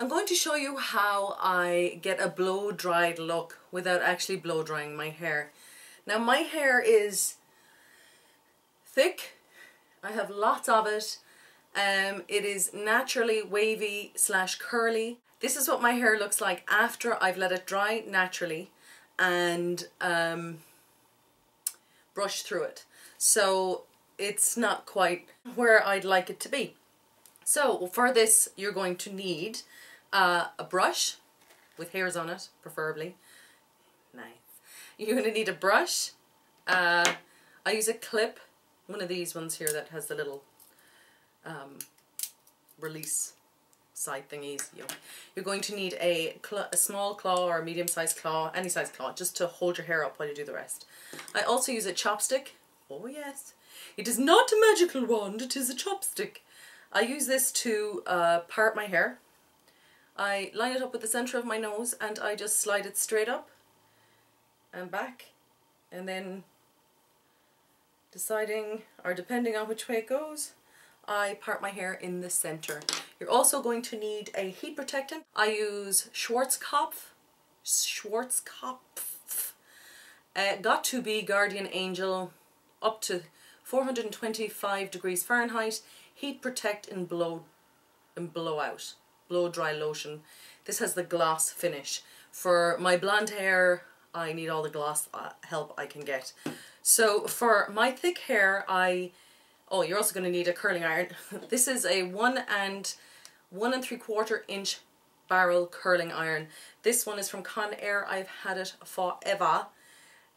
I'm going to show you how I get a blow-dried look without actually blow-drying my hair. Now my hair is thick, I have lots of it. It is naturally wavy / curly. This is what my hair looks like after I've let it dry naturally and brushed through it. So it's not quite where I'd like it to be. So for this you're going to need a brush with hairs on it, preferably. Nice. You're going to need a brush. I use a clip, one of these ones here that has the little release side thingies. You're going to need a small claw or a medium-sized claw, any size claw, just to hold your hair up while you do the rest. I also use a chopstick. Oh yes, it is not a magical wand, it is a chopstick. I use this to part my hair. I line it up with the center of my nose and I just slide it straight up and back, and then deciding or depending on which way it goes, I part my hair in the center. You're also going to need a heat protectant. I use Schwarzkopf. Got to be Guardian Angel, up to 425 degrees Fahrenheit. Heat protect and blow out. Blow dry lotion. This has the gloss finish. For my blonde hair, I need all the gloss help I can get. So for my thick hair, oh, you're also going to need a curling iron. This is a 1 1¾ inch barrel curling iron. This one is from Conair. I've had it forever.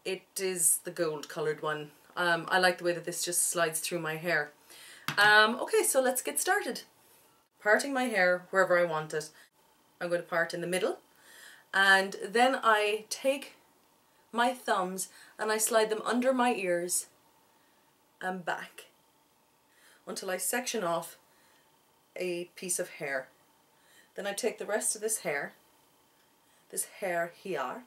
It is the gold colored one. I like the way that this just slides through my hair. Okay, so let's get started. Parting my hair wherever I want it. I'm going to part in the middle, and then I take my thumbs and I slide them under my ears and back until I section off a piece of hair. Then I take the rest of this hair here,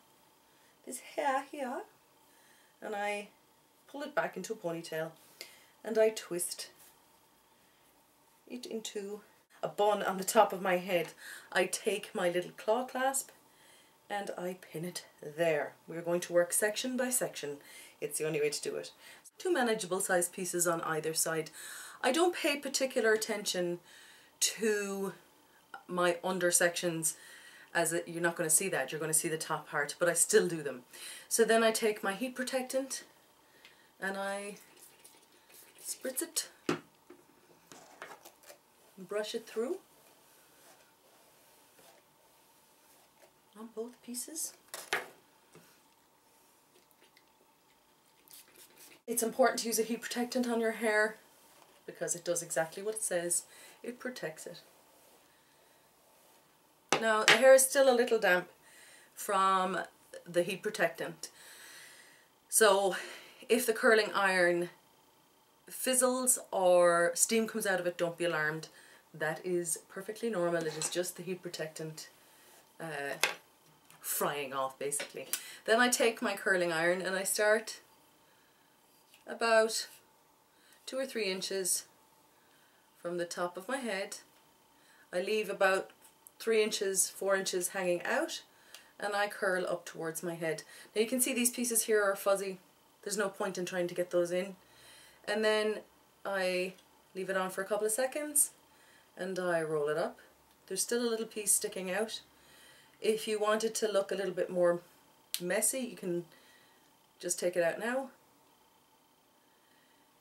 and I pull it back into a ponytail and I twist it into a bun on the top of my head. I take my little claw clasp and I pin it there. We're going to work section by section. It's the only way to do it. 2 manageable sized pieces on either side. I don't pay particular attention to my under sections, as you're not going to see that, you're going to see the top part, but I still do them. So then I take my heat protectant and I spritz it, brush it through on both pieces. It's important to use a heat protectant on your hair because it does exactly what it says. It protects it. Now the hair is still a little damp from the heat protectant, so if the curling iron fizzles or steam comes out of it, don't be alarmed. That is perfectly normal. It is just the heat protectant frying off, basically. Then I take my curling iron and I start about 2 or 3 inches from the top of my head. I leave about 3 inches, 4 inches hanging out, and I curl up towards my head. Now you can see these pieces here are fuzzy. There's no point in trying to get those in. And then I leave it on for a couple of seconds and I roll it up. There's still a little piece sticking out. If you want it to look a little bit more messy, you can just take it out now.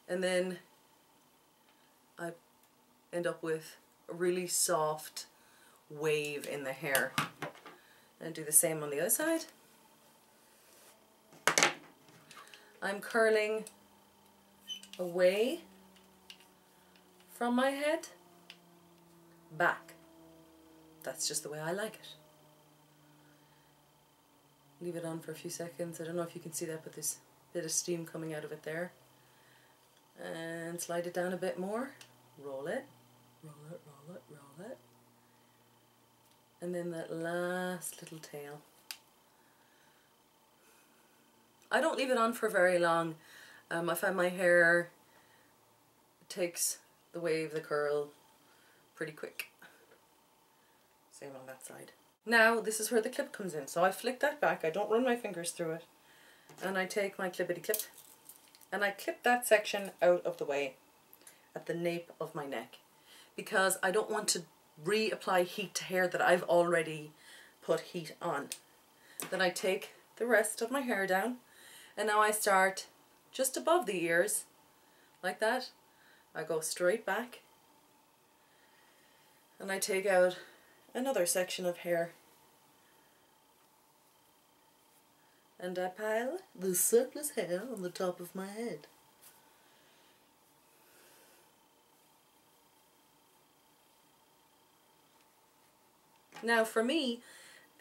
And then I end up with a really soft wave in the hair. And do the same on the other side. I'm curling away from my head, back. That's just the way I like it. Leave it on for a few seconds. I don't know if you can see that, but there's a bit of steam coming out of it there. And slide it down a bit more. Roll it, roll it, roll it, roll it. And then that last little tail. I don't leave it on for very long. I find my hair takes the wave, the curl, pretty quick. Same on that side. Now this is where the clip comes in. So I flick that back, I don't run my fingers through it, and I take my clippity clip and I clip that section out of the way at the nape of my neck, because I don't want to reapply heat to hair that I've already put heat on. Then I take the rest of my hair down, and now I start just above the ears, like that. I go straight back, and I take out another section of hair, and I pile the surplus hair on the top of my head. Now for me,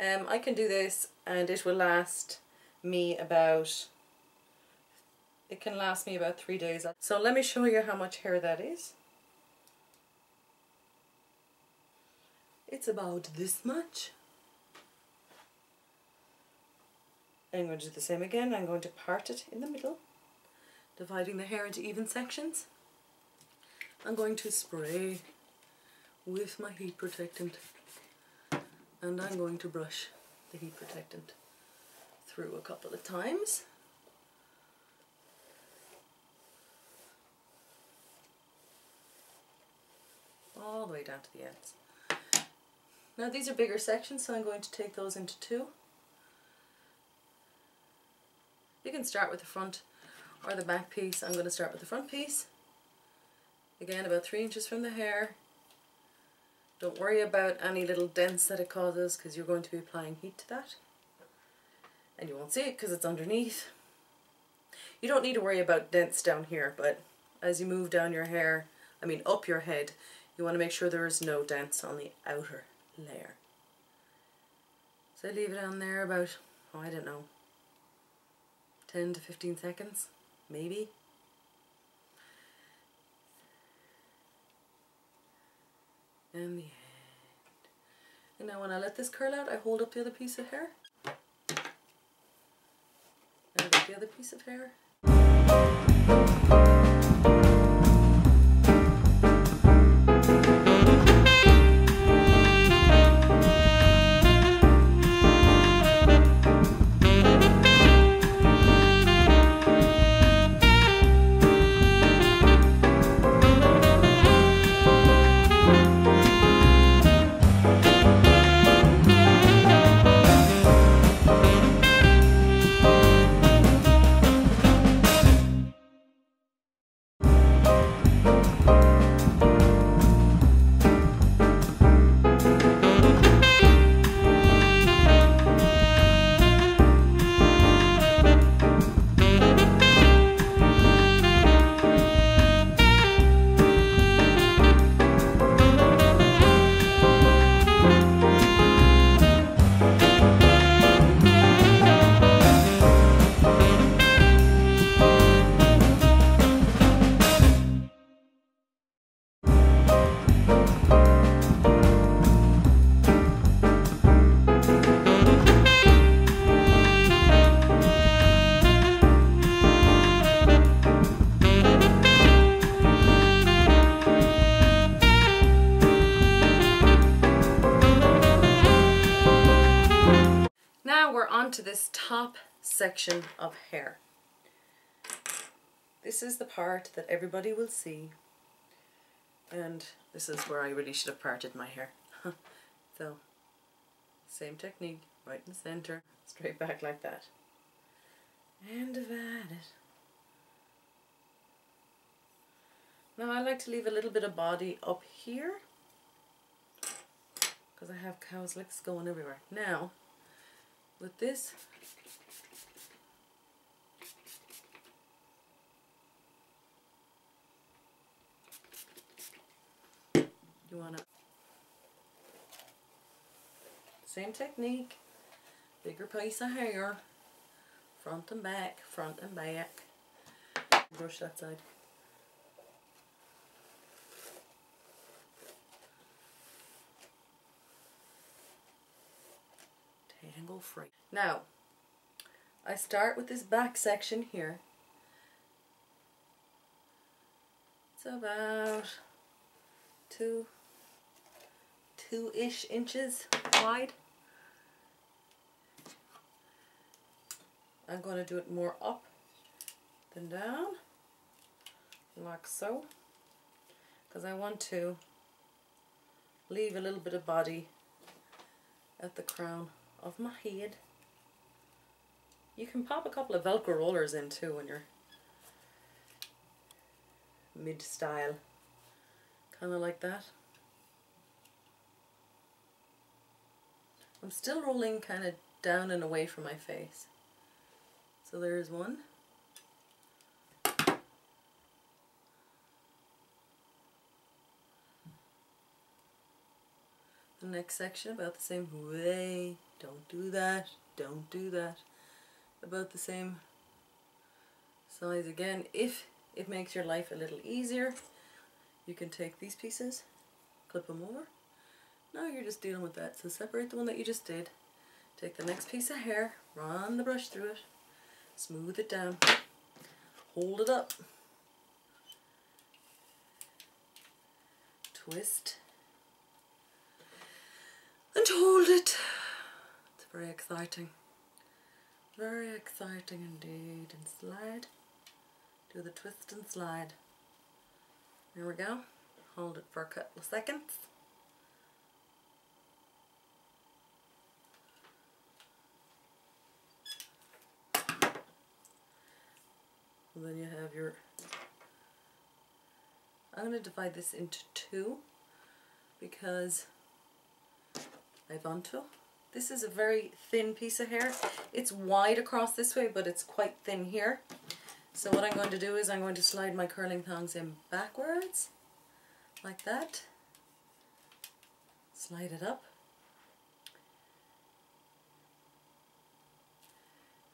I can do this and it will last me about, it can last me about 3 days. So let me show you how much hair that is. It's about this much. I'm going to do the same again. I'm going to part it in the middle, dividing the hair into even sections. I'm going to spray with my heat protectant, and I'm going to brush the heat protectant through a couple of times. All the way down to the ends. Now these are bigger sections, so I'm going to take those into two. You can start with the front or the back piece. I'm going to start with the front piece. Again, about 3 inches from the hair. Don't worry about any little dents that it causes, because you're going to be applying heat to that. And you won't see it because it's underneath. You don't need to worry about dents down here, but as you move down your hair, up your head, you want to make sure there is no dents on the outer layer. So I leave it on there about, I don't know, 10 to 15 seconds, maybe. And the end. And now when I let this curl out, I hold up the other piece of hair. And I get the other piece of hair. To this top section of hair. This is the part that everybody will see, and this is where I really should have parted my hair. So same technique, right in the center, straight back like that, and divide it. Now I like to leave a little bit of body up here because I have cowslicks going everywhere. Now with this, you want to, same technique, bigger piece of hair, front and back, brush that side. Tangle free. Now, I start with this back section here. It's about 2 2-ish inches wide. I'm going to do it more up than down, like so, because I want to leave a little bit of body at the crown of my head. You can pop a couple of Velcro rollers in too when you're mid-style, kind of like that. I'm still rolling kind of down and away from my face. So there's one. The next section about the same way. Don't do that. Don't do that. About the same size again. If it makes your life a little easier, you can take these pieces, clip them over. Now you're just dealing with that. So separate the one that you just did. Take the next piece of hair, run the brush through it, smooth it down, hold it up, twist, and hold it. It's very exciting. Very exciting indeed. And slide. Do the twist and slide. There we go. Hold it for a couple of seconds. And then you have your... I'm going to divide this into two because I want to. This is a very thin piece of hair. It's wide across this way, but it's quite thin here. So what I'm going to do is I'm going to slide my curling tongs in backwards, like that. Slide it up.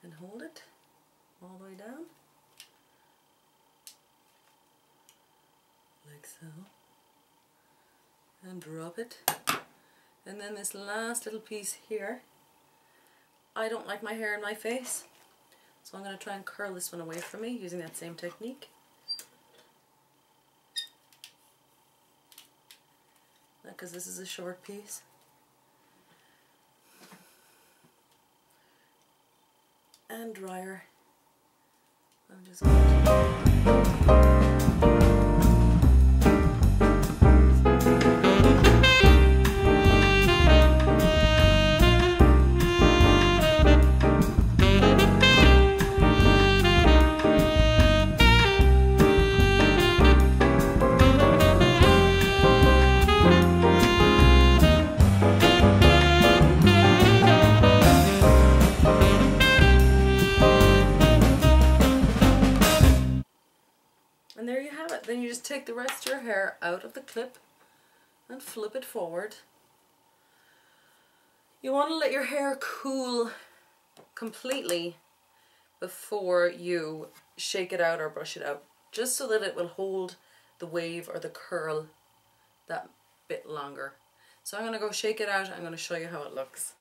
And hold it all the way down. Like so. And drop it. And then this last little piece here, I don't like my hair in my face, so I'm going to try and curl this one away from me using that same technique. Because this is a short piece. And dryer. I'm just going to... And there you have it. Then you just take the rest of your hair out of the clip and flip it forward. You want to let your hair cool completely before you shake it out or brush it out, just so that it will hold the wave or the curl that bit longer. So I'm going to go shake it out. I'm going to show you how it looks.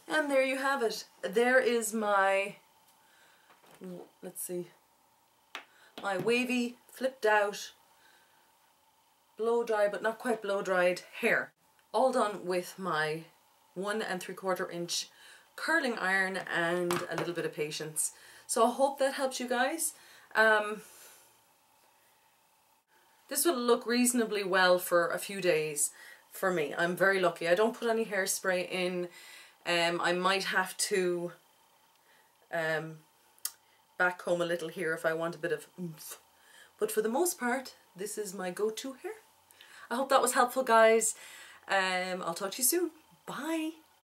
And there you have it. There is my, let's see, my wavy, flipped out, blow dry but not quite blow dried hair. All done with my 1 3/4 inch curling iron and a little bit of patience. So I hope that helps you guys. This will look reasonably well for a few days for me. I'm very lucky. I don't put any hairspray in. I might have to backcomb a little here if I want a bit of oomph. But for the most part, this is my go-to hair. I hope that was helpful, guys. I'll talk to you soon. Bye.